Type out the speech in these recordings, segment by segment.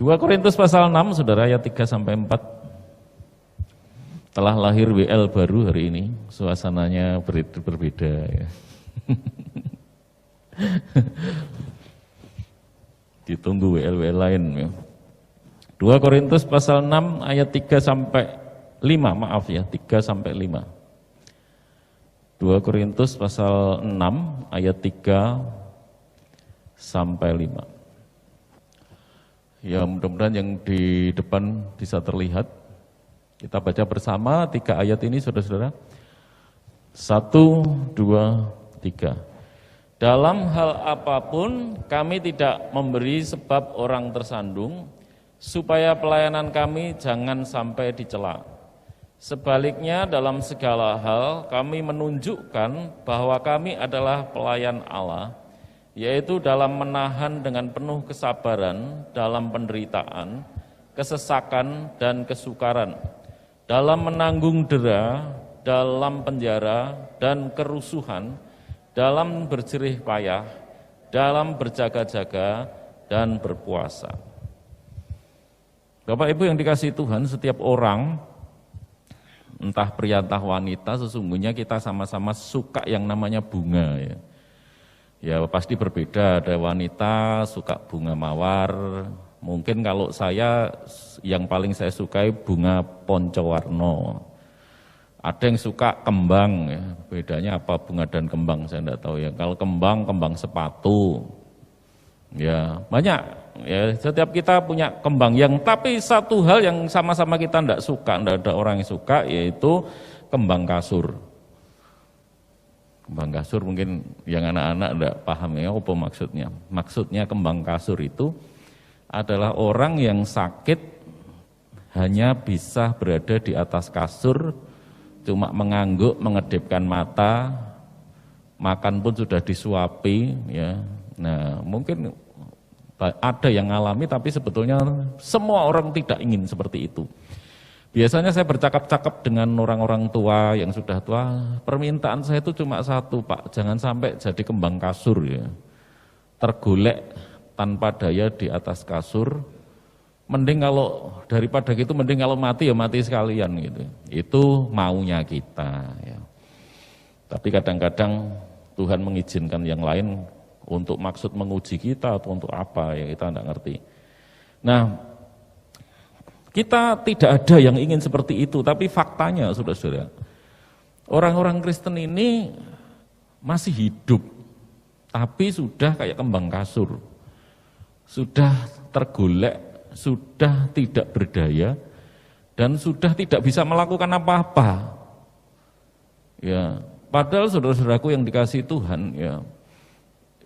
2 Korintus pasal 6, saudara, ayat 3-4. Telah lahir WL baru hari ini, suasananya berbeda ya. Ditunggu WL lain ya. 2 Korintus pasal 6 ayat 3-5, maaf ya, 3-5. 2 Korintus pasal 6 ayat 3-5. Ya, mudah-mudahan yang di depan bisa terlihat. Kita baca bersama 3 ayat ini, saudara-saudara. 1, 2, 3. Dalam hal apapun kami tidak memberi sebab orang tersandung, supaya pelayanan kami jangan sampai dicela. Sebaliknya dalam segala hal kami menunjukkan bahwa kami adalah pelayan Allah, yaitu dalam menahan dengan penuh kesabaran dalam penderitaan, kesesakan dan kesukaran, dalam menanggung dera, dalam penjara dan kerusuhan, dalam berjerih payah, dalam berjaga-jaga dan berpuasa. Bapak Ibu yang dikasihi Tuhan, setiap orang, entah pria entah wanita, sesungguhnya kita sama-sama suka yang namanya bunga ya. Ya pasti berbeda, ada wanita suka bunga mawar, mungkin kalau saya yang paling saya sukai bunga poncowarno. Ada yang suka kembang ya, bedanya apa bunga dan kembang saya tidak tahu ya. Kalau kembang, kembang sepatu. Ya, banyak ya, setiap kita punya kembang yang, tapi satu hal yang sama-sama kita tidak suka, tidak ada orang yang suka, yaitu kembang kasur. Kembang kasur mungkin yang anak-anak tidak paham ya apa maksudnya. Maksudnya kembang kasur itu adalah orang yang sakit hanya bisa berada di atas kasur, cuma mengangguk, mengedipkan mata, makan pun sudah disuapi ya. Nah, mungkin ada yang ngalami, tapi sebetulnya semua orang tidak ingin seperti itu. Biasanya saya bercakap-cakap dengan orang-orang tua yang sudah tua, permintaan saya itu cuma satu, Pak, jangan sampai jadi kembang kasur ya. Tergolek tanpa daya di atas kasur, mending kalau daripada gitu, mending kalau mati ya mati sekalian gitu. Itu maunya kita ya. Tapi kadang-kadang Tuhan mengizinkan yang lain untuk maksud menguji kita atau untuk apa ya, kita tidak ngerti. Nah, kita tidak ada yang ingin seperti itu, tapi faktanya saudara-saudara, orang-orang Kristen ini masih hidup, tapi sudah kayak kembang kasur, sudah tergolek, sudah tidak berdaya, dan sudah tidak bisa melakukan apa-apa. Ya, padahal saudara-saudaraku yang dikasihi Tuhan, ya,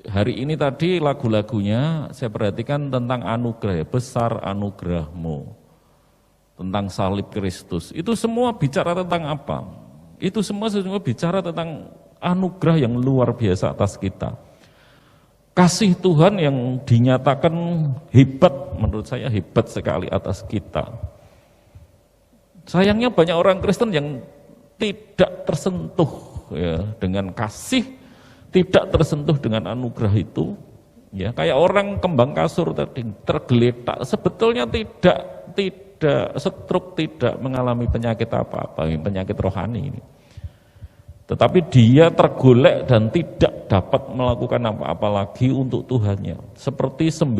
hari ini tadi lagu-lagunya saya perhatikan tentang anugerah, ya, besar anugerahmu, tentang salib Kristus. Itu semua bicara tentang apa? Itu semua bicara tentang anugerah yang luar biasa atas kita. Kasih Tuhan yang dinyatakan hebat, menurut saya hebat sekali atas kita. Sayangnya banyak orang Kristen yang tidak tersentuh ya, dengan kasih, tidak tersentuh dengan anugerah itu. Ya, kayak orang kembang kasur tadi tergeletak, sebetulnya tidak stroke, tidak mengalami penyakit apa-apa, penyakit rohani ini. Tetapi dia tergolek dan tidak dapat melakukan apa-apa lagi untuk Tuhannya. Seperti 10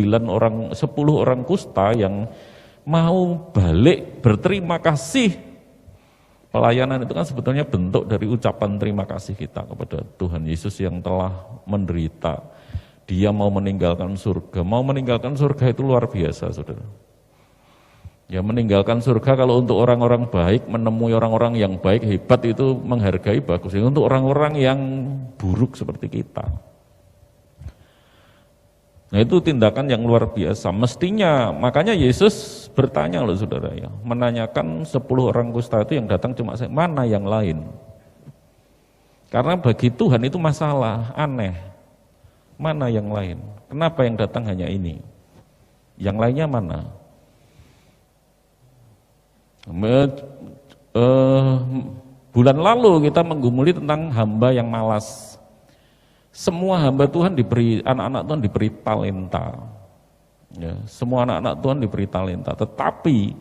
orang kusta yang mau balik berterima kasih. Pelayanan itu kan sebetulnya bentuk dari ucapan terima kasih kita kepada Tuhan Yesus yang telah menderita. Dia mau meninggalkan surga. Mau meninggalkan surga itu luar biasa, saudara. Ya, meninggalkan surga kalau untuk orang-orang baik, menemui orang-orang yang baik, hebat, itu menghargai, bagus. Untuk orang-orang yang buruk seperti kita. Nah, itu tindakan yang luar biasa. Mestinya, makanya Yesus bertanya loh saudara ya, menanyakan 10 orang kusta itu yang datang cuma saya, mana yang lain? Karena bagi Tuhan itu masalah, aneh. Mana yang lain? Kenapa yang datang hanya ini? Yang lainnya mana? Bulan lalu kita menggumuli tentang hamba yang malas. Semua hamba Tuhan diberi, anak-anak Tuhan diberi talenta. Ya, semua anak-anak Tuhan diberi talenta, tetapi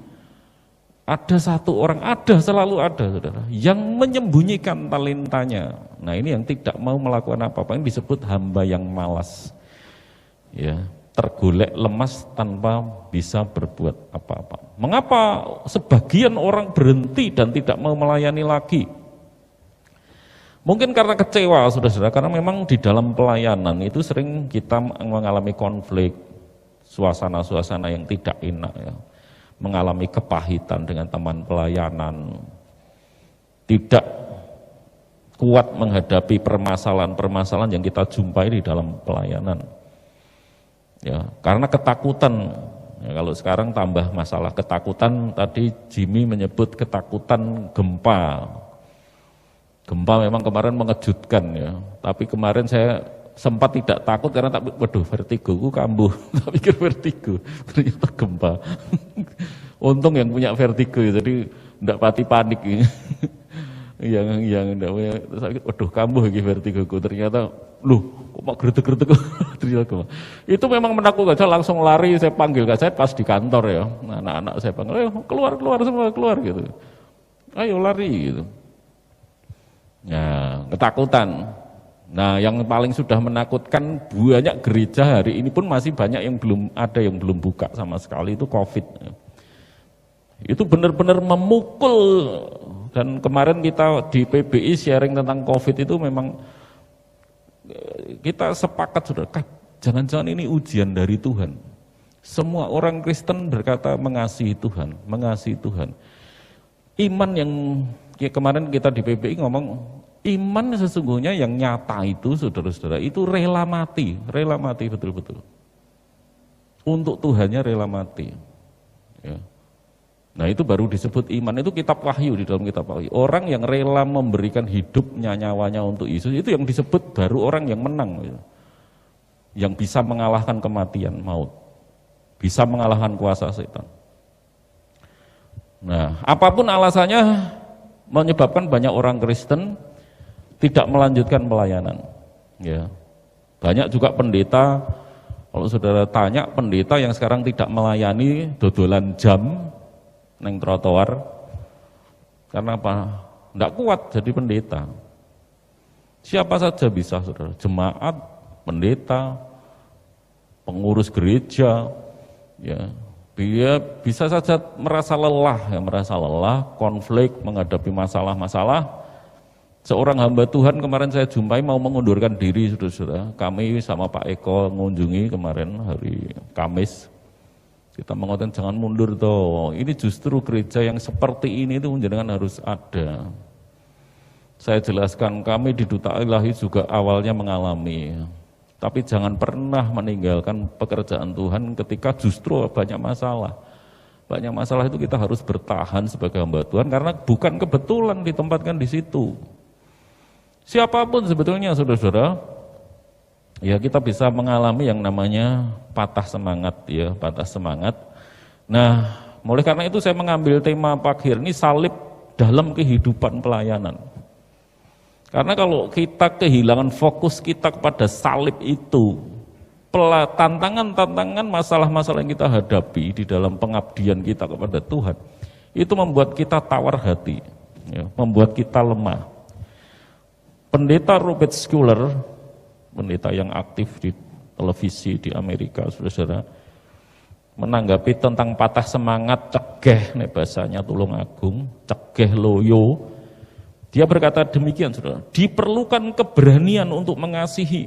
ada satu orang, selalu ada, saudara, yang menyembunyikan talentanya. Nah, ini yang tidak mau melakukan apa-apa, ini disebut hamba yang malas. Ya, tergolek lemas tanpa bisa berbuat apa-apa. Mengapa sebagian orang berhenti dan tidak mau melayani lagi? Mungkin karena kecewa, saudara-saudara, karena memang di dalam pelayanan itu sering kita mengalami konflik, suasana-suasana yang tidak enak, ya. Mengalami kepahitan dengan teman pelayanan, tidak kuat menghadapi permasalahan-permasalahan yang kita jumpai di dalam pelayanan. Ya, karena ketakutan, ya, kalau sekarang tambah masalah ketakutan, tadi Jimmy menyebut ketakutan gempa. Gempa memang kemarin mengejutkan, ya, tapi kemarin saya sempat tidak takut karena waduh, vertigo, ku kambuh, tak pikir vertigo, ternyata gempa. Untung yang punya vertigo, jadi enggak pati panik. yang enggak punya, waduh, kambuh lagi vertigo, ternyata, kok geruduk-geruduk, ternyata gempa. Itu memang menakutkan, saya langsung lari, saya panggil, saya pas di kantor, ya, anak-anak saya panggil, ayo keluar semua, keluar gitu. Ayo lari gitu. Ya, ketakutan. Nah, yang paling sudah menakutkan, banyak gereja hari ini pun masih banyak yang belum buka sama sekali, itu COVID. Itu benar-benar memukul, dan kemarin kita di PBI sharing tentang COVID itu memang kita sepakat, saudara, jangan-jangan ini ujian dari Tuhan. Semua orang Kristen berkata mengasihi Tuhan, mengasihi Tuhan. Iman yang kemarin kita di PBI ngomong, iman sesungguhnya yang nyata itu, saudara-saudara, itu rela mati betul-betul. Untuk Tuhannya rela mati. Ya. Nah, itu baru disebut iman, itu kitab Wahyu, di dalam kitab Wahyu. Orang yang rela memberikan hidupnya, nyawanya untuk Yesus, itu yang disebut baru orang yang menang. Ya. Yang bisa mengalahkan kematian, maut. Bisa mengalahkan kuasa setan. Nah, apapun alasannya menyebabkan banyak orang Kristen tidak melanjutkan pelayanan. Ya. Banyak juga pendeta, kalau saudara tanya pendeta yang sekarang tidak melayani, dodolan jam neng trotoar, karena apa? Tidak kuat jadi pendeta. Siapa saja bisa, saudara, jemaat, pendeta, pengurus gereja, ya, dia bisa saja merasa lelah, konflik, menghadapi masalah-masalah. Seorang hamba Tuhan kemarin saya jumpai mau mengundurkan diri, saudara-saudara. Kami sama Pak Eko mengunjungi kemarin hari Kamis. Kita mengatakan jangan mundur toh. Ini justru gereja yang seperti ini itu jenengan harus ada. Saya jelaskan, kami di Duta Ilahi juga awalnya mengalami. Tapi jangan pernah meninggalkan pekerjaan Tuhan ketika justru banyak masalah. Banyak masalah itu kita harus bertahan sebagai hamba Tuhan karena bukan kebetulan ditempatkan di situ. Siapapun sebetulnya, saudara-saudara, ya kita bisa mengalami yang namanya patah semangat, ya, patah semangat. Nah, oleh karena itu saya mengambil tema pagi ini, salib dalam kehidupan pelayanan. Karena kalau kita kehilangan fokus kita kepada salib itu, tantangan-tantangan, masalah-masalah yang kita hadapi di dalam pengabdian kita kepada Tuhan, itu membuat kita tawar hati, ya, membuat kita lemah. Pendeta Robert Schuller, pendeta yang aktif di televisi di Amerika, saudara-saudara, menanggapi tentang patah semangat, cegeh, nih bahasanya Tulung Agung, cegeh loyo. Dia berkata demikian, saudara, diperlukan keberanian untuk mengasihi.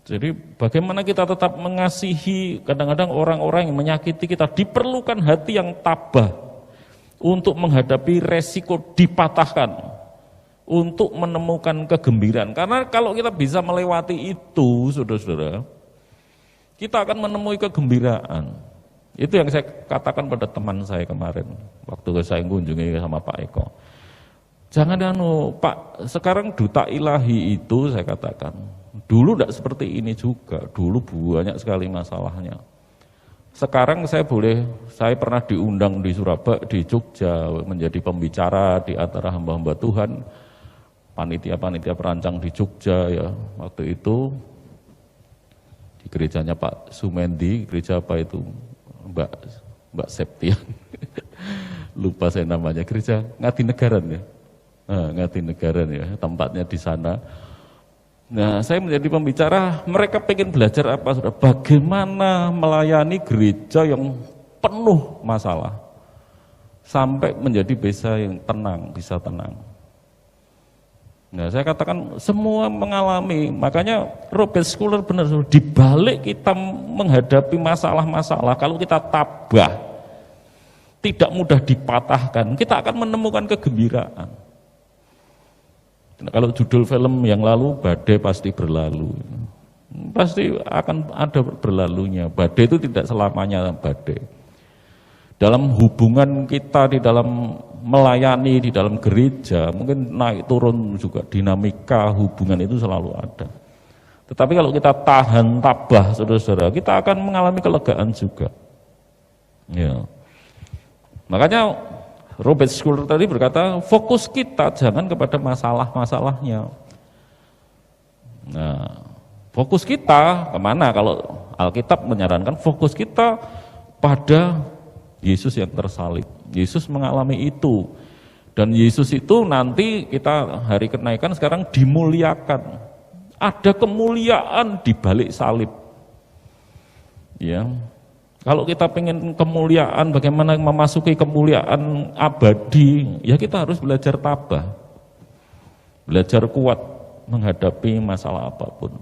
Jadi bagaimana kita tetap mengasihi kadang-kadang orang-orang yang menyakiti kita, diperlukan hati yang tabah untuk menghadapi resiko dipatahkan, untuk menemukan kegembiraan. Karena kalau kita bisa melewati itu, saudara-saudara, kita akan menemui kegembiraan. Itu yang saya katakan pada teman saya kemarin, waktu saya kunjungi sama Pak Eko. Jangan Pak, sekarang Duta Ilahi itu saya katakan, dulu tidak seperti ini juga, dulu banyak sekali masalahnya. Sekarang saya pernah diundang di Surabaya, di Jogja, menjadi pembicara di antara hamba-hamba Tuhan, panitia-panitia perancang di Jogja, ya, waktu itu di gerejanya Pak Sumendi, gereja apa itu, Mbak Septian, lupa saya namanya, gereja Ngatinagaran ya, Ngatinagaran ya, tempatnya di sana. Nah, saya menjadi pembicara, mereka pengen belajar apa, saudara? Bagaimana melayani gereja yang penuh masalah, sampai menjadi bisa tenang. Nah, saya katakan semua mengalami, makanya Robert Schuller benar, dibalik kita menghadapi masalah-masalah, kalau kita tabah, tidak mudah dipatahkan, kita akan menemukan kegembiraan. Nah, kalau judul film yang lalu, badai pasti berlalu, pasti akan ada berlalunya. Badai itu tidak selamanya badai. Dalam hubungan kita, di dalam melayani, di dalam gereja, mungkin naik turun juga, dinamika hubungan itu selalu ada. Tetapi kalau kita tahan, tabah, saudara-saudara, kita akan mengalami kelegaan juga. Ya. Makanya Robert Schuller tadi berkata, fokus kita jangan kepada masalah-masalahnya. Nah, fokus kita kemana? Kalau Alkitab menyarankan fokus kita pada Yesus yang tersalib. Yesus mengalami itu. Dan Yesus itu nanti kita hari kenaikan sekarang dimuliakan. Ada kemuliaan di balik salib. Ya. Kalau kita pengen kemuliaan, bagaimana memasuki kemuliaan abadi, ya kita harus belajar tabah. Belajar kuat menghadapi masalah apapun.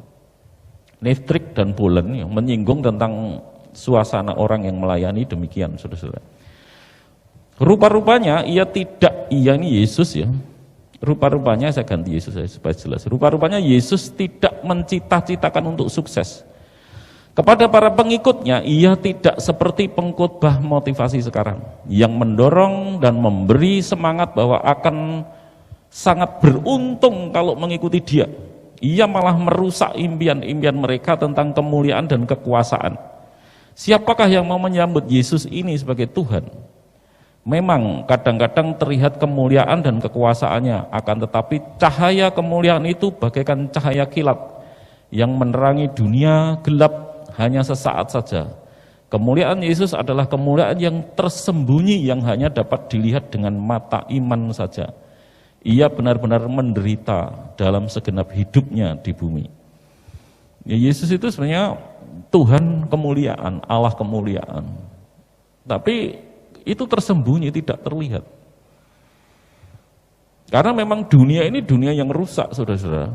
Nitrik dan Bolen yang menyinggung tentang suasana orang yang melayani demikian, saudara-saudara. Rupa-rupanya ini Yesus ya. Rupa-rupanya saya ganti Yesus supaya jelas. Rupa-rupanya Yesus tidak mencita-citakan untuk sukses. Kepada para pengikutnya, ia tidak seperti pengkhotbah motivasi sekarang yang mendorong dan memberi semangat bahwa akan sangat beruntung kalau mengikuti dia. Ia malah merusak impian-impian mereka tentang kemuliaan dan kekuasaan. Siapakah yang mau menyambut Yesus ini sebagai Tuhan? Memang kadang-kadang terlihat kemuliaan dan kekuasaannya, akan tetapi cahaya kemuliaan itu bagaikan cahaya kilat yang menerangi dunia gelap hanya sesaat saja. Kemuliaan Yesus adalah kemuliaan yang tersembunyi yang hanya dapat dilihat dengan mata iman saja. Ia benar-benar menderita dalam segenap hidupnya di bumi. Ya, Yesus itu sebenarnya Tuhan kemuliaan, Allah kemuliaan. Tapi itu tersembunyi, tidak terlihat. Karena memang dunia ini dunia yang rusak, saudara-saudara.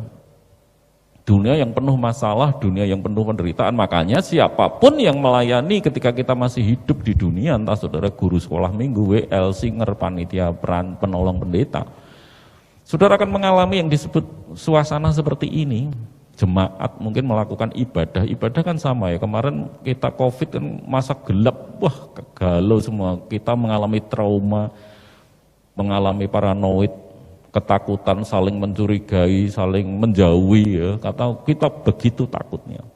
Dunia yang penuh masalah, dunia yang penuh penderitaan. Makanya siapapun yang melayani ketika kita masih hidup di dunia, entah saudara guru sekolah minggu, WL, singer, panitia, penolong pendeta, saudara akan mengalami yang disebut suasana seperti ini. Jemaat mungkin melakukan ibadah kan sama ya, kemarin kita COVID kan masa gelap, wah galau semua, kita mengalami trauma, mengalami paranoid, ketakutan, saling mencurigai, saling menjauhi ya, kata kita begitu takutnya.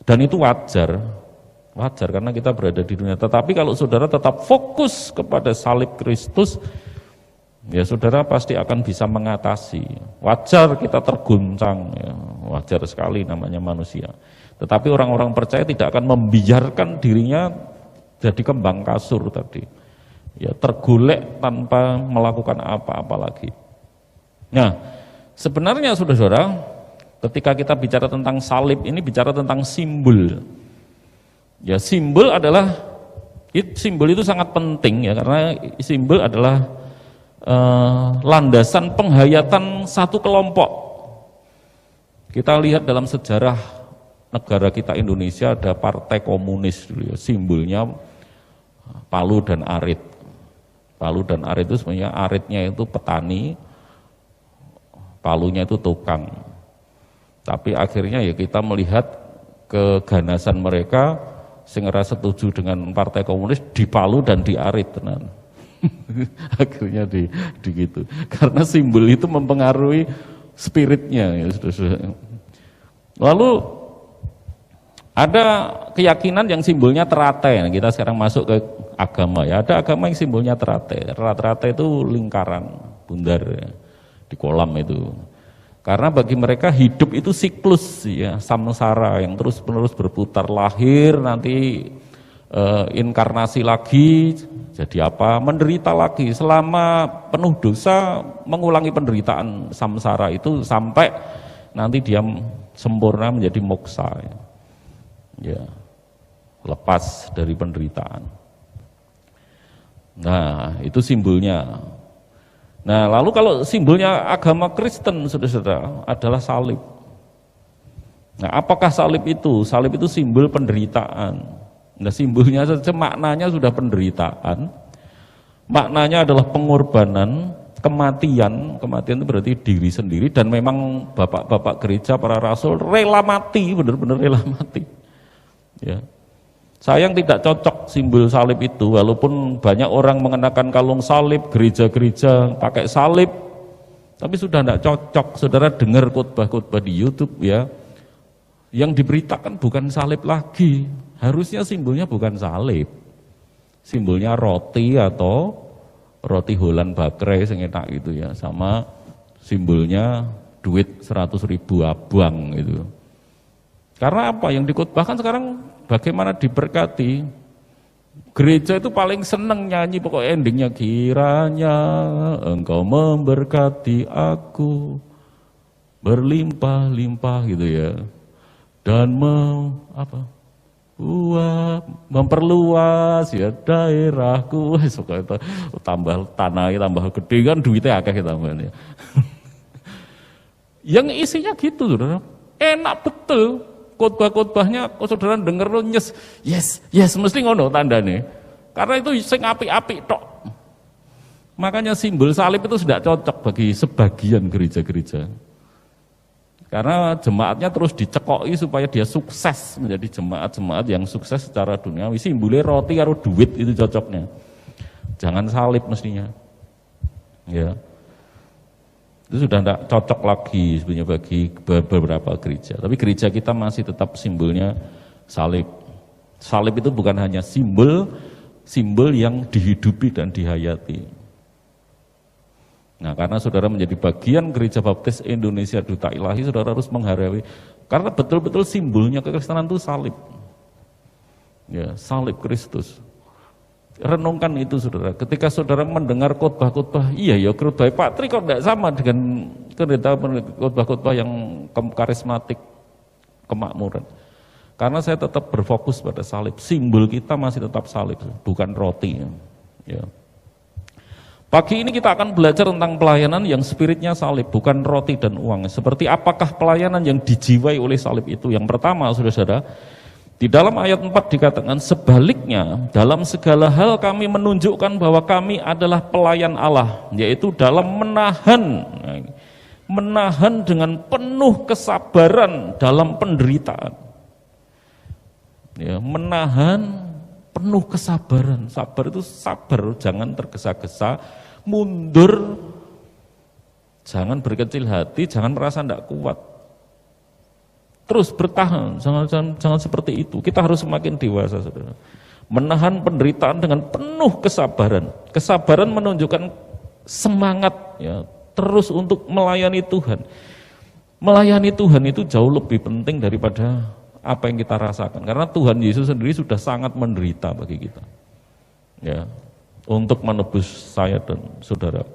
Dan itu wajar karena kita berada di dunia. Tetapi kalau saudara tetap fokus kepada salib Kristus, ya saudara pasti akan bisa mengatasi. Wajar kita terguncang, ya, wajar sekali namanya manusia. Tetapi orang-orang percaya tidak akan membiarkan dirinya jadi kembang kasur tadi. Ya, tergolek tanpa melakukan apa-apa lagi. Nah, sebenarnya saudara-saudara, ketika kita bicara tentang salib ini bicara tentang simbol. Ya, simbol itu sangat penting ya, karena simbol adalah landasan penghayatan satu kelompok. Kita lihat dalam sejarah negara kita Indonesia ada Partai Komunis dulu ya, simbolnya palu dan arit. Palu dan arit itu sebenarnya aritnya itu petani, palunya itu tukang. Tapi akhirnya ya kita melihat keganasan mereka sehingga setuju dengan Partai Komunis di palu dan di arit tenan. Akhirnya di gitu. Karena simbol itu mempengaruhi spiritnya ya. Lalu ada keyakinan yang simbolnya teratai. Nah, kita sekarang masuk ke agama ya. Ada agama yang simbolnya teratai. Teratai itu lingkaran bundar ya, di kolam itu. Karena bagi mereka hidup itu siklus ya, samsara yang terus-menerus berputar, lahir nanti inkarnasi lagi, jadi apa? Menderita lagi selama penuh dosa, mengulangi penderitaan samsara itu sampai nanti dia sempurna menjadi moksa ya. Ya, lepas dari penderitaan. Nah, itu simbolnya. Nah, lalu kalau simbolnya agama Kristen, saudara-saudara, adalah salib. Nah, apakah salib itu? Salib itu simbol penderitaan. Nah, simbolnya saja maknanya sudah penderitaan. Maknanya adalah pengorbanan, kematian. Kematian itu berarti diri sendiri, dan memang bapak-bapak gereja, para rasul rela mati, benar-benar rela mati. Ya. Sayang tidak cocok simbol salib itu, walaupun banyak orang mengenakan kalung salib, gereja-gereja pakai salib, tapi sudah tidak cocok. Saudara dengar khotbah-khotbah di YouTube ya, yang diberitakan bukan salib lagi, harusnya simbolnya bukan salib, simbolnya roti atau roti Holland bakre sing enak gitu ya, sama simbolnya duit 100.000 abang gitu. Karena apa? Yang dikhotbahkan sekarang bagaimana diberkati. Gereja itu paling seneng nyanyi pokok endingnya, kiranya engkau memberkati aku berlimpah-limpah gitu ya, dan memperluas ya daerahku. Suka itu tambah tanah, tambah gede kan duitnya akeh tambahan ya. Yang isinya gitu, saudara, enak betul. Khotbah-khotbahnya, saudara denger lo yes, mesti ngono tandane. Karena itu sing apik-apik tok. Makanya simbol salib itu sudah cocok bagi sebagian gereja-gereja. Karena jemaatnya terus dicekoki supaya dia sukses menjadi jemaat-jemaat yang sukses secara duniawi. Simbolnya roti karo duit itu cocoknya. Jangan salib mestinya. Ya. Itu sudah tidak cocok lagi sebenarnya bagi beberapa gereja. Tapi gereja kita masih tetap simbolnya salib. Salib itu bukan hanya simbol yang dihidupi dan dihayati. Nah, karena saudara menjadi bagian Gereja Baptis Indonesia Duta Ilahi, saudara harus menghargai. Karena betul-betul simbolnya kekristenan itu salib. Ya, salib Kristus. Renungkan itu, saudara. Ketika saudara mendengar khotbah-khotbah, iya ya khotbah Pak Tri kok tidak sama dengan khotbah-khotbah yang karismatik, kemakmuran. Karena saya tetap berfokus pada salib. Simbol kita masih tetap salib, bukan roti. Ya. Pagi ini kita akan belajar tentang pelayanan yang spiritnya salib, bukan roti dan uang. Seperti apakah pelayanan yang dijiwai oleh salib itu? Yang pertama, saudara-saudara, di dalam ayat 4 dikatakan, sebaliknya dalam segala hal kami menunjukkan bahwa kami adalah pelayan Allah, yaitu dalam menahan dengan penuh kesabaran dalam penderitaan. Ya, menahan penuh kesabaran. Sabar itu sabar, jangan tergesa-gesa, mundur, jangan berkecil hati, jangan merasa tidak kuat. Terus bertahan, jangan seperti itu. Kita harus semakin dewasa, saudara. Menahan penderitaan dengan penuh kesabaran. Kesabaran menunjukkan semangat, ya, terus untuk melayani Tuhan. Melayani Tuhan itu jauh lebih penting daripada apa yang kita rasakan. Karena Tuhan Yesus sendiri sudah sangat menderita bagi kita, ya, untuk menebus saya dan saudara.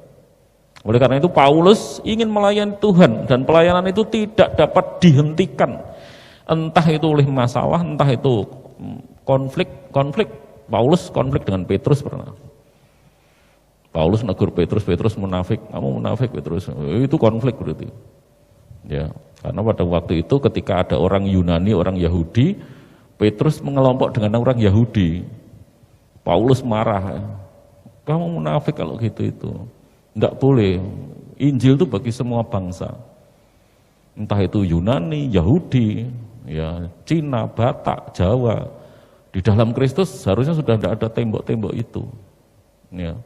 Oleh karena itu Paulus ingin melayani Tuhan, dan pelayanan itu tidak dapat dihentikan. Entah itu oleh masalah, entah itu konflik. Paulus konflik dengan Petrus pernah. Paulus negur Petrus munafik, kamu munafik Petrus. Itu konflik berarti. Ya, karena pada waktu itu ketika ada orang Yunani, orang Yahudi, Petrus mengelompok dengan orang Yahudi. Paulus marah. Kamu munafik kalau gitu itu. Enggak boleh. Injil itu bagi semua bangsa. Entah itu Yunani, Yahudi, ya, Cina, Batak, Jawa. Di dalam Kristus seharusnya sudah tidak ada tembok-tembok itu. Ya.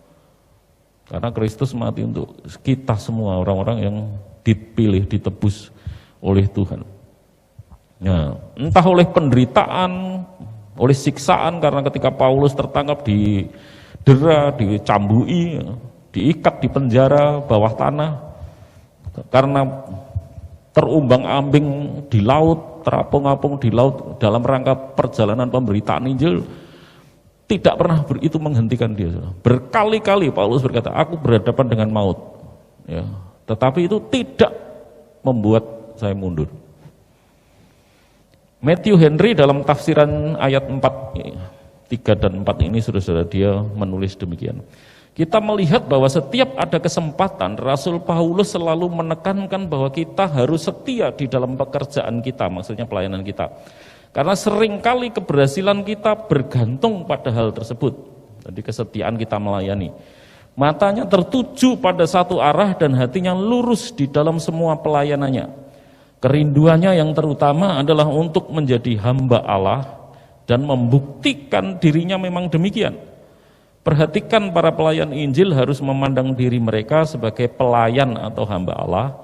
Karena Kristus mati untuk kita semua, orang-orang yang dipilih, ditebus oleh Tuhan. Ya, entah oleh penderitaan, oleh siksaan, karena ketika Paulus tertangkap didera, dicambui, ya, diikat di penjara bawah tanah karena terumbang-ambing di laut, terapung-apung di laut dalam rangka perjalanan pemberitaan Injil, tidak pernah itu menghentikan dia. Berkali-kali Paulus berkata, aku berhadapan dengan maut. Ya, tetapi itu tidak membuat saya mundur. Matthew Henry dalam tafsiran ayat 4, 3 dan 4 ini saudara-saudara, dia menulis demikian. Kita melihat bahwa setiap ada kesempatan, Rasul Paulus selalu menekankan bahwa kita harus setia di dalam pekerjaan kita, maksudnya pelayanan kita. Karena seringkali keberhasilan kita bergantung pada hal tersebut. Jadi kesetiaan kita melayani. Matanya tertuju pada satu arah dan hatinya lurus di dalam semua pelayanannya. Kerinduannya yang terutama adalah untuk menjadi hamba Allah dan membuktikan dirinya memang demikian. Perhatikan para pelayan Injil harus memandang diri mereka sebagai pelayan atau hamba Allah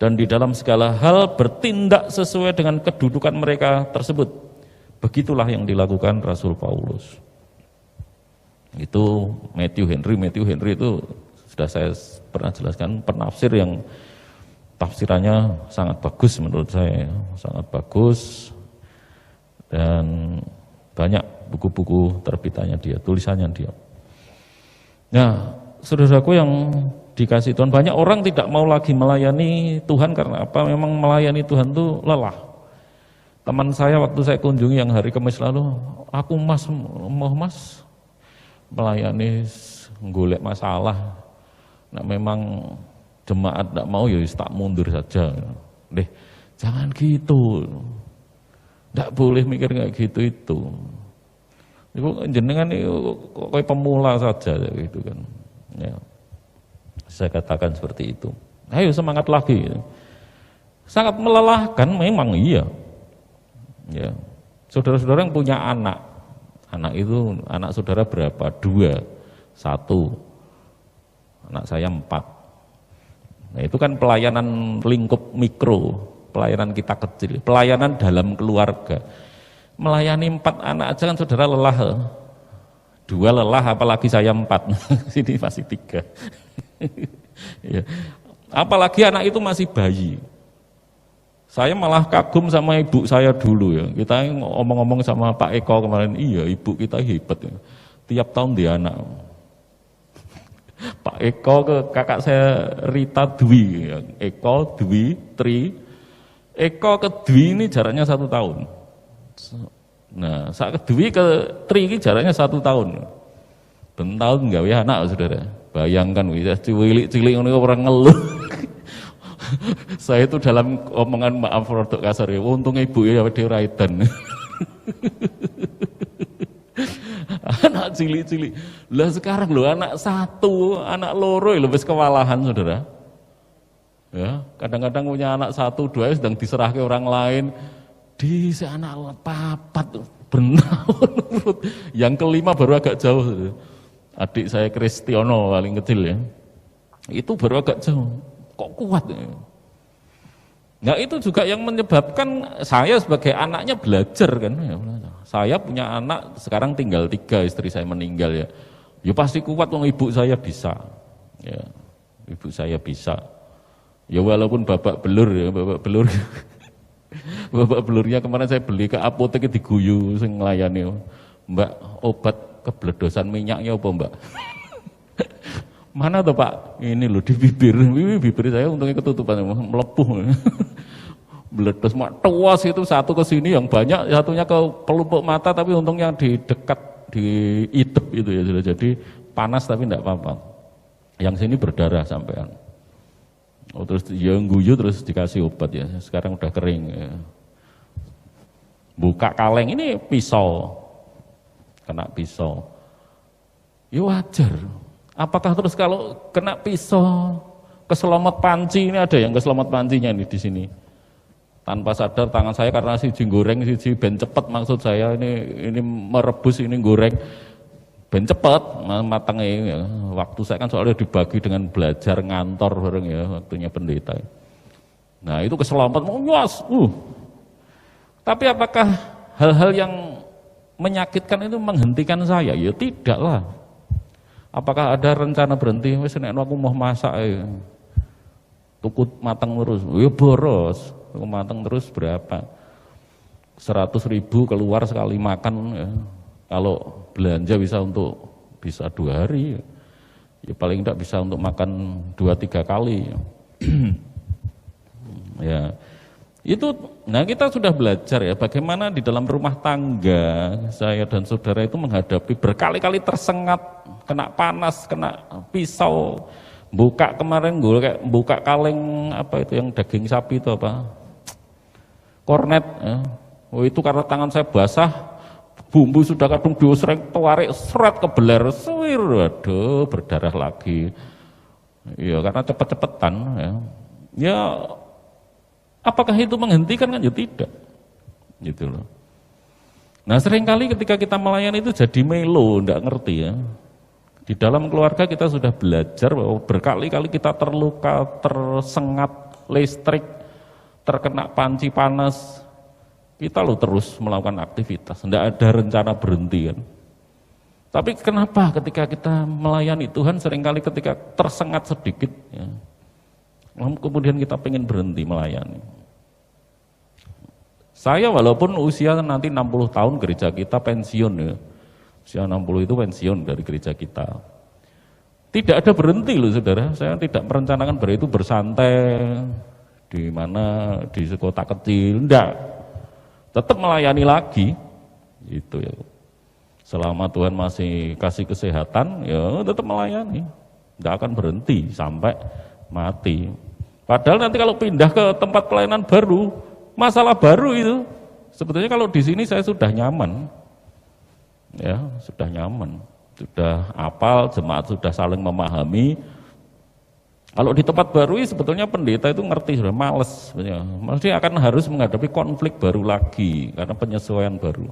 dan di dalam segala hal bertindak sesuai dengan kedudukan mereka tersebut. Begitulah yang dilakukan Rasul Paulus. Itu Matthew Henry. Matthew Henry itu sudah saya pernah jelaskan, penafsir yang tafsirannya sangat bagus menurut saya, sangat bagus, dan banyak buku-buku terbitannya dia, tulisannya dia. Nah, saudaraku yang dikasih Tuhan, banyak orang tidak mau lagi melayani Tuhan karena apa? Memang melayani Tuhan itu lelah. Teman saya waktu saya kunjungi yang hari Kamis lalu, aku mau mas melayani golek masalah. Nah, memang jemaat tidak mau ya tak mundur saja. Deh, jangan gitu. Tidak boleh mikir kayak gitu itu. Ibu jenengan itu kayak pemula saja gitu kan. Ya. Saya katakan seperti itu. Ayo semangat lagi. Sangat melelahkan memang iya. Ya. Saudara-saudara yang punya anak itu anak saudara berapa? 2, 1. Anak saya 4. Nah, itu kan pelayanan lingkup mikro, pelayanan kita kecil, pelayanan dalam keluarga. Melayani 4 anak aja kan saudara lelah. 2 lelah, apalagi saya 4. Sini masih 3. Ya. Apalagi anak itu masih bayi. Saya malah kagum sama ibu saya dulu ya. Kita ngomong-ngomong sama Pak Eko kemarin, iya ibu kita hebat ya. Tiap tahun dia anak. Pak Eko ke kakak saya Rita Dwi ya. Eko, Dwi, Tri. Eko ke Dwi ini jaraknya 1 tahun. Nah, saat kedua ke Tri ini jaraknya 1 tahun. Ben tahun enggak ya anak saudara. Bayangkan bisa cilik-cilik ngono orang ngeluh. Saya itu dalam omongan maaf rodok kasar ya. Untung ibu ya dhewe ora edan. Anak cilik-cilik. Lah sekarang lho anak 1, anak loro lho wis kewalahan saudara. Ya, kadang-kadang punya anak 1, 2 sedang diserahke orang lain. Di anak 4 benar. Yang kelima baru agak jauh. Adik saya Kristiono paling kecil ya. Itu baru agak jauh. Kok kuat ya? Nah itu juga yang menyebabkan saya sebagai anaknya belajar kan. Saya punya anak sekarang tinggal 3, istri saya meninggal ya. Ya pasti kuat wong ibu saya bisa. Ya, ibu saya bisa. Ya walaupun babak belur ya, babak belur. Bapak belurnya kemarin saya beli ke apotek diguyu sing nglayani. Mbak, obat kebledosan minyaknya apa Mbak? Mana tuh Pak? Ini loh di bibir. Bibir saya untungnya ketutupan melepuh. Meledos mak tuas itu, satu ke sini yang banyak, satunya ke pelupuk mata tapi untungnya di dekat di idep itu ya. Jadi panas tapi enggak apa-apa. Yang sini berdarah sampean. Oh, terus yang guyu terus dikasih obat ya. Sekarang udah kering ya. Buka kaleng ini pisau. Kena pisau. Ya wajar. Apakah terus kalau kena pisau keselamatan panci, ini ada yang keselamatan pancinya ini di sini. Tanpa sadar tangan saya karena siji goreng, siji ben cepet maksud saya ini merebus ini goreng. Ben cepet matangnya ya. Waktu saya kan soalnya dibagi dengan belajar ngantor bareng ya, waktunya pendeta. Nah itu keselamatan, luas. Tapi apakah hal-hal yang menyakitkan itu menghentikan saya? Ya tidaklah. Apakah ada rencana berhenti? Wes nek aku mau masak ya. tuku mateng terus, ya boros, tuku mateng terus berapa? 100.000 keluar sekali makan ya. Kalau belanja bisa 2 hari ya paling tidak bisa untuk makan 2-3 kali ya itu. Nah kita sudah belajar ya bagaimana di dalam rumah tangga saya dan saudara itu menghadapi berkali-kali tersengat, kena panas, kena pisau, buka kemarin gue kayak buka kaleng apa itu yang daging sapi itu apa, kornet ya. Oh itu karena tangan saya basah, bumbu sudah kadung diusreng, tarik seret kebeler, suwir, waduh berdarah lagi. Ya karena cepet-cepetan ya. Ya apakah itu menghentikan kan? Ya tidak. Gitu loh. Nah seringkali ketika kita melayani itu jadi melo, enggak ngerti ya. Di dalam keluarga kita sudah belajar bahwa berkali-kali kita terluka, tersengat listrik, terkena panci panas, kita loh terus melakukan aktivitas, enggak ada rencana berhenti kan. Tapi kenapa ketika kita melayani Tuhan seringkali ketika tersengat sedikit ya, kemudian kita pengen berhenti melayani. Saya walaupun usia nanti 60 tahun gereja kita pensiun ya. Usia 60 itu pensiun dari gereja kita. Tidak ada berhenti loh saudara, saya tidak merencanakan itu bersantai di mana di kota kecil, enggak. Tetap melayani lagi. Gitu ya. Selama Tuhan masih kasih kesehatan, ya tetap melayani. Enggak akan berhenti sampai mati. Padahal nanti kalau pindah ke tempat pelayanan baru, masalah baru itu. Sebetulnya kalau di sini saya sudah nyaman. Ya, sudah nyaman. Sudah hafal, jemaat sudah saling memahami. Kalau di tempat baru sebetulnya pendeta itu ngerti sudah males sebenarnya. Mesti akan harus menghadapi konflik baru lagi karena penyesuaian baru.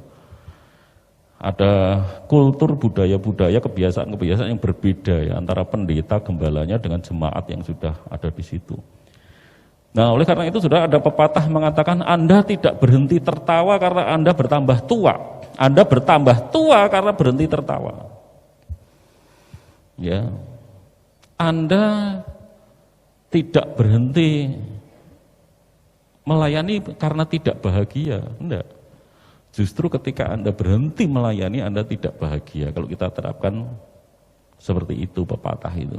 Ada kultur, budaya-budaya, kebiasaan-kebiasaan yang berbeda ya antara pendeta gembalanya dengan jemaat yang sudah ada di situ. Nah, oleh karena itu sudah ada pepatah mengatakan Anda tidak berhenti tertawa karena Anda bertambah tua. Anda bertambah tua karena berhenti tertawa. Ya. Anda tidak berhenti melayani karena tidak bahagia, enggak. Justru ketika Anda berhenti melayani, Anda tidak bahagia. Kalau kita terapkan seperti itu pepatah itu.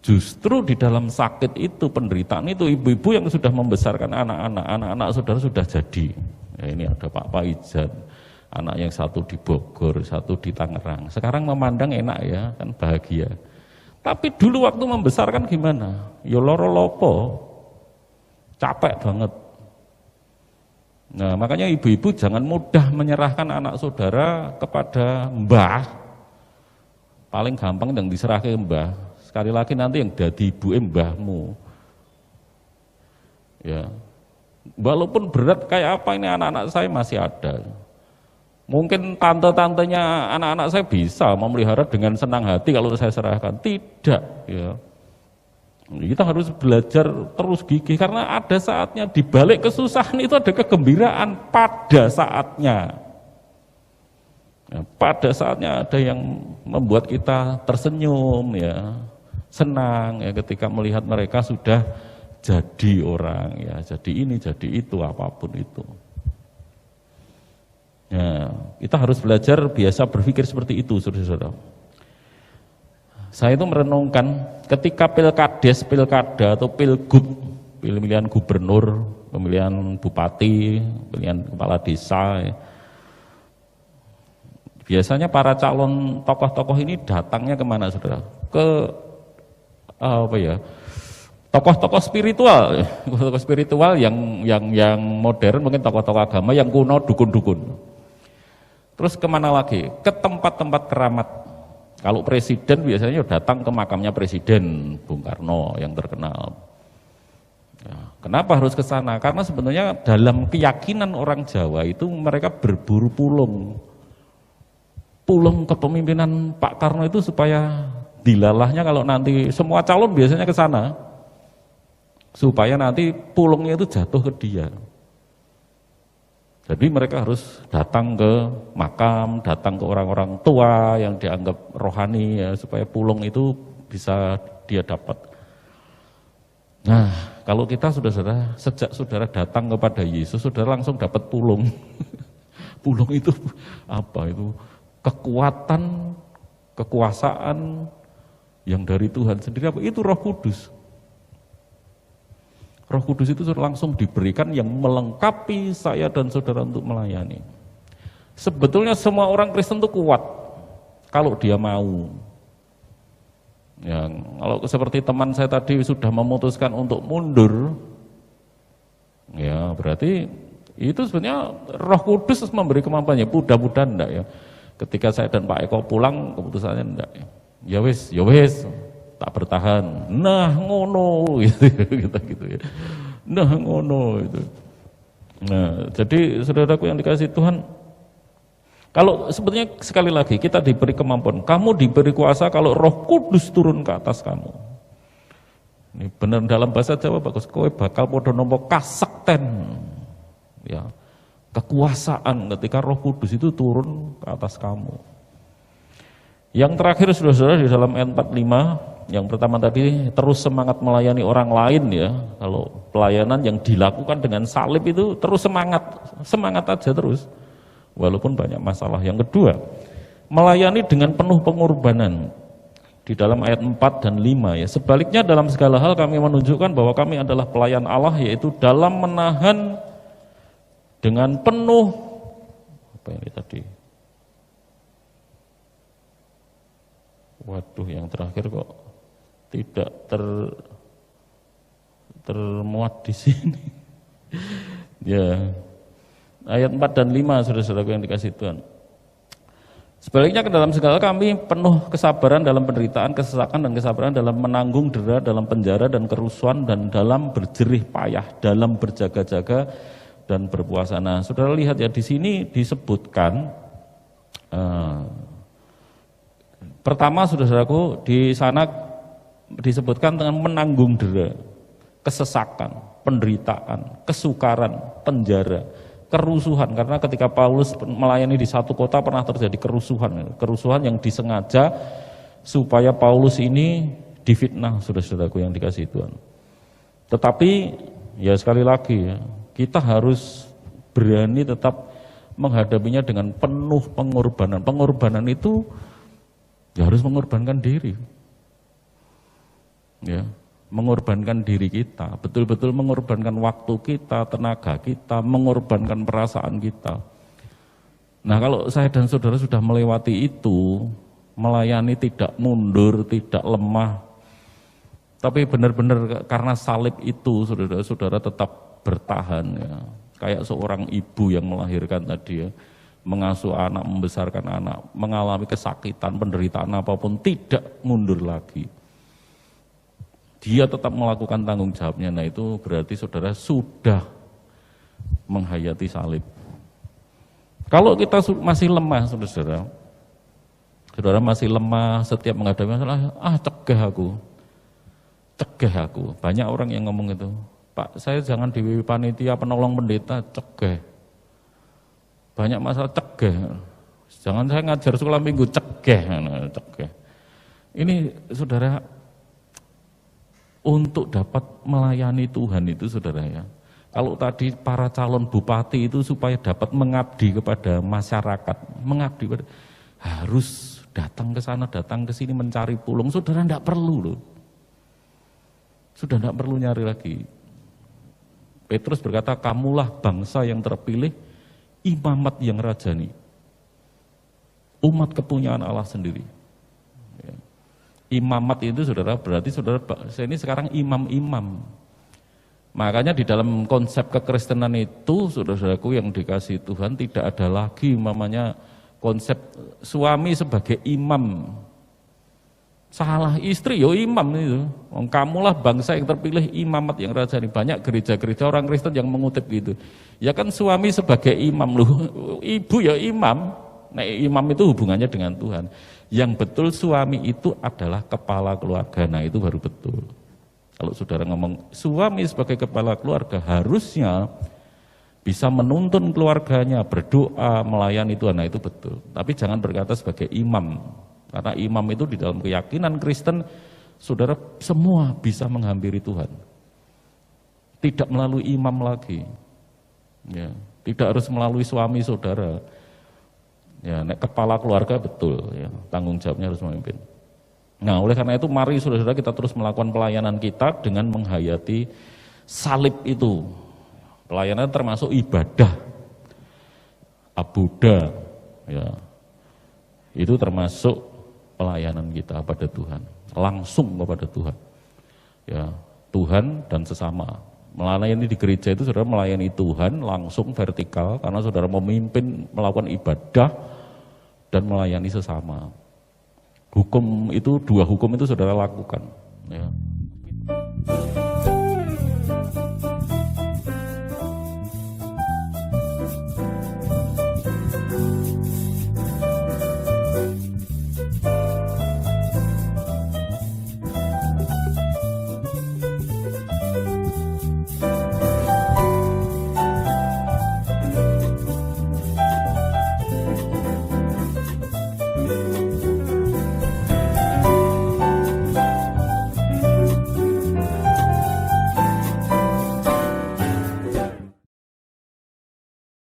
Justru di dalam sakit itu, penderitaan itu, ibu-ibu yang sudah membesarkan anak-anak saudara sudah jadi. Ya, ini ada Pak Paizan, anak yang satu di Bogor, satu di Tangerang. Sekarang memandang enak ya, kan bahagia. Tapi dulu waktu membesarkan gimana? Ya loro lopo, capek banget. Nah makanya ibu-ibu jangan mudah menyerahkan anak saudara kepada mbah. Paling gampang yang diserahkan mbah. Sekali lagi nanti yang jadi ibu mbahmu. Ya, walaupun berat kayak apa ini anak-anak saya masih ada. Mungkin tante-tantenya anak-anak saya bisa memelihara dengan senang hati kalau saya serahkan. Tidak, ya. Kita harus belajar terus gigih karena ada saatnya di balik kesusahan itu ada kegembiraan pada saatnya. Ya, pada saatnya ada yang membuat kita tersenyum ya, senang ya ketika melihat mereka sudah jadi orang ya, jadi ini, jadi itu, apapun itu. Ya, kita harus belajar biasa berpikir seperti itu, saudara-saudara. Saya itu merenungkan ketika pilkada atau pilgub, pemilihan gubernur, pemilihan bupati, pemilihan kepala desa, ya. Biasanya para calon tokoh-tokoh ini datangnya kemana, saudara? Ke apa ya? Tokoh-tokoh spiritual, tokoh spiritual yang modern, mungkin tokoh-tokoh agama, yang kuno, dukun-dukun. Terus kemana lagi? Ke tempat-tempat keramat. Kalau presiden biasanya datang ke makamnya Presiden Bung Karno yang terkenal. Ya, kenapa harus ke sana? Karena sebenarnya dalam keyakinan orang Jawa itu mereka berburu pulung. Pulung kepemimpinan Pak Karno itu supaya dilalahnya kalau nanti semua calon biasanya ke sana. Supaya nanti pulungnya itu jatuh ke dia. Jadi mereka harus datang ke makam, datang ke orang-orang tua yang dianggap rohani ya, supaya pulung itu bisa dia dapat. Nah, kalau kita saudara, sejak saudara datang kepada Yesus, saudara langsung dapat pulung. Pulung itu apa? Itu kekuatan, kekuasaan yang dari Tuhan sendiri. Apa? Itu Roh Kudus. Roh Kudus itu langsung diberikan yang melengkapi saya dan saudara untuk melayani. Sebetulnya semua orang Kristen itu kuat kalau dia mau. Ya, kalau seperti teman saya tadi sudah memutuskan untuk mundur, ya berarti itu sebenarnya Roh Kudus memberi kemampuannya. Mudah-mudahan enggak ya. Ketika saya dan Pak Eko pulang, keputusannya enggak ya. Ya wis, tak bertahan. Nah ngono gitu ya. Nah ngono itu. Nah, jadi saudaraku yang dikasih Tuhan, kalau sebetulnya sekali lagi kita diberi kemampuan, kamu diberi kuasa kalau Roh Kudus turun ke atas kamu. Ini benar dalam bahasa Jawa bagus, kowe bakal podo nompo kasakten. Ya. Kekuasaan ketika Roh Kudus itu turun ke atas kamu. Yang terakhir saudara-saudara di dalam ayat 45, yang pertama tadi terus semangat melayani orang lain ya. Kalau pelayanan yang dilakukan dengan salib itu terus semangat aja terus. Walaupun banyak masalah. Yang kedua, melayani dengan penuh pengorbanan. Di dalam ayat 4 dan 5 ya. Sebaliknya dalam segala hal kami menunjukkan bahwa kami adalah pelayan Allah, yaitu dalam menahan dengan penuh apa ini tadi? Waduh, yang terakhir kok tidak termuat di sini. Ya. Ayat 4 dan 5 saudara-saudaraku yang dikasih Tuhan. Sebaliknya ke dalam segala kami penuh kesabaran dalam penderitaan, kesesakan dan kesabaran dalam menanggung dera, dalam penjara dan kerusuhan, dan dalam berjerih payah, dalam berjaga-jaga dan berpuasa. Nah, saudara lihat ya di sini disebutkan pertama saudara-saudaraku di sana disebutkan dengan menanggung dera, kesesakan, penderitaan, kesukaran, penjara, kerusuhan, karena ketika Paulus melayani di satu kota pernah terjadi kerusuhan yang disengaja supaya Paulus ini difitnah, saudara-saudaraku yang dikasihi Tuhan. Tetapi ya sekali lagi ya, kita harus berani tetap menghadapinya dengan penuh pengorbanan. Pengorbanan itu ya harus mengorbankan diri. Ya. Mengorbankan diri kita, betul-betul mengorbankan waktu kita, tenaga kita, mengorbankan perasaan kita. Nah, kalau saya dan saudara sudah melewati itu, melayani tidak mundur, tidak lemah, tapi benar-benar karena salib itu, saudara-saudara tetap bertahan ya. Kayak seorang ibu yang melahirkan tadi ya, mengasuh anak, membesarkan anak, mengalami kesakitan, penderitaan apapun, tidak mundur lagi. Dia tetap melakukan tanggung jawabnya. Nah itu berarti saudara sudah menghayati salib. Kalau kita masih lemah, saudara masih lemah setiap menghadapi masalah, cegah aku. Banyak orang yang ngomong itu, Pak, saya jangan di panitia penolong pendeta, cegah. Banyak masalah, cegah. Jangan saya ngajar sekolah minggu, cegah. Ini saudara, untuk dapat melayani Tuhan itu saudara ya. Kalau tadi para calon bupati itu supaya dapat mengabdi kepada masyarakat, harus datang ke sana, datang ke sini mencari pulung. Saudara enggak perlu loh. Sudah enggak perlu nyari lagi. Petrus berkata, kamulah bangsa yang terpilih, imamat yang rajani. Umat kepunyaan Allah sendiri. Imamat itu saudara, berarti saudara, saya ini sekarang imam-imam. Makanya di dalam konsep kekristenan itu, saudara-saudaraku yang dikasih Tuhan, tidak ada lagi namanya konsep suami sebagai imam. Salah istri, yo imam itu. Kamulah bangsa yang terpilih, imamat yang rajani. Banyak gereja-gereja orang Kristen yang mengutip gitu. Ya kan suami sebagai imam loh, ibu ya imam. Nah, imam itu hubungannya dengan Tuhan. Yang betul suami itu adalah kepala keluarga. Nah itu baru betul. Kalau saudara ngomong suami sebagai kepala keluarga harusnya bisa menuntun keluarganya, berdoa, melayani Tuhan. Nah itu betul. Tapi jangan berkata sebagai imam. Karena imam itu di dalam keyakinan Kristen, saudara semua bisa menghampiri Tuhan. tidak melalui imam lagi. Ya, tidak harus melalui suami saudara. Ya, nek kepala keluarga betul, ya, tanggung jawabnya harus memimpin. Nah, oleh karena itu mari saudara-saudara kita terus melakukan pelayanan kita dengan menghayati salib itu. Pelayanan termasuk ibadah, abuda, ya. Itu termasuk pelayanan kita pada Tuhan, langsung kepada Tuhan. Ya, Tuhan dan sesama. Melayani di gereja itu saudara melayani Tuhan langsung vertikal karena saudara memimpin melakukan ibadah dan melayani sesama. Hukum itu, dua hukum itu saudara lakukan. Ya.